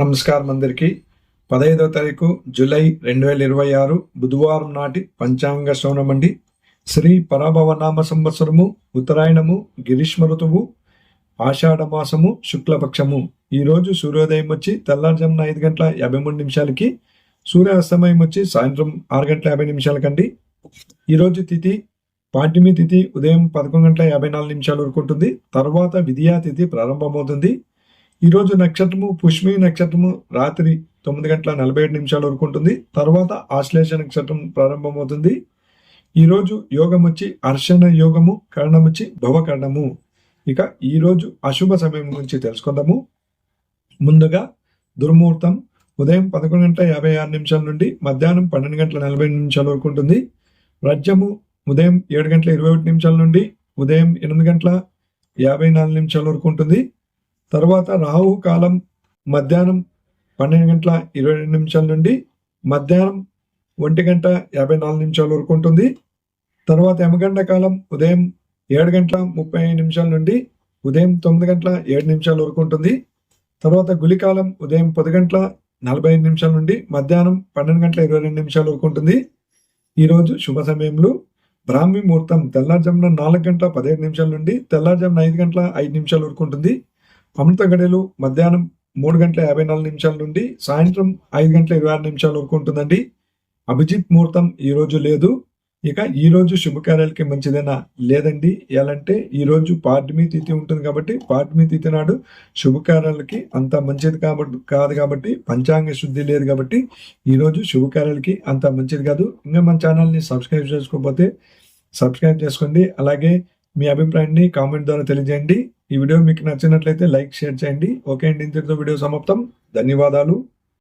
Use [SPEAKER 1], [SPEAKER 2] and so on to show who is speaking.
[SPEAKER 1] నమస్కారం అందరికీ. 15వ తారీఖు జూలై 2026 బుధవారం నాటి పంచాంగ శ్రవణమండి. శ్రీ పరాభవనామ సంవత్సరము, ఉత్తరాయణము, గ్రీష్మ ఋతువు, ఆషాఢ మాసము, శుక్లపక్షము. ఈరోజు సూర్యోదయం వచ్చి తెల్లారుజామున 5:53 సూర్యాస్తమయం వచ్చి సాయంత్రం 6:50 ఈరోజు తిథి పాడ్యమి తిథి ఉదయం 11:54 వరకు ఉంటుంది. తర్వాత విధియా తిథి ప్రారంభమవుతుంది. ఈరోజు నక్షత్రము పుష్మి నక్షత్రము రాత్రి 9:47 వరకు ఉంటుంది. తర్వాత ఆశ్లేష నక్షత్రం ప్రారంభమవుతుంది. ఈరోజు యోగం వచ్చి అర్షణ యోగము, కరణం వచ్చి భవకరణము. ఇక ఈరోజు అశుభ సమయం గురించి తెలుసుకుందాము. ముందుగా దుర్ముహూర్తం ఉదయం 11:56 నుండి మధ్యాహ్నం 12:40 వరకు ఉంటుంది. రజ్యము ఉదయం 7:21 నుండి ఉదయం 8:54 వరకు ఉంటుంది. తర్వాత రాహు కాలం మధ్యాహ్నం 12:22 నుండి మధ్యాహ్నం 1:54 వరకు ఉంటుంది. తర్వాత యమగండ కాలం ఉదయం 7:35 నుండి ఉదయం 9:07 వరకు ఉంటుంది. తర్వాత గులికాలం ఉదయం 10:45 నుండి మధ్యాహ్నం 12:22 వరకు ఉంటుంది. ఈరోజు శుభ సమయంలో బ్రాహ్మీ ముహూర్తం తెల్లారుజామున 4:15 నుండి తెల్లారుజామున 5:05 వరకు ఉంటుంది. అమృత గడియలు మధ్యాహ్నం 3:54 నుండి సాయంత్రం 5:26 వరకు ఉంటుందండి. అభిజిత్ ముహూర్తం ఈ రోజు లేదు. ఇక ఈ రోజు శుభకార్యాలకి మంచిదేనా? లేదండి. ఎలాంటే ఈ రోజు పాడ్యమి తిథి ఉంటుంది కాబట్టి పాడ్యమి తిథి నాడు శుభకార్యాలకి అంత మంచిది కాదు కాబట్టి పంచాంగ శుద్ధి లేదు కాబట్టి ఈ రోజు శుభకార్యాలకి అంత మంచిది కాదు. ఇంకా మన ఛానల్ని సబ్స్క్రైబ్ చేసుకోకపోతే సబ్స్క్రైబ్ చేసుకోండి. అలాగే మీ అభిప్రాయాన్ని కామెంట్ ద్వారా తెలియజేయండి. ఈ వీడియో మీకు నచ్చినట్లయితే లైక్, షేర్ చేయండి. ఓకే అండి, ఇంతటితో వీడియో సమాప్తం. ధన్యవాదాలు.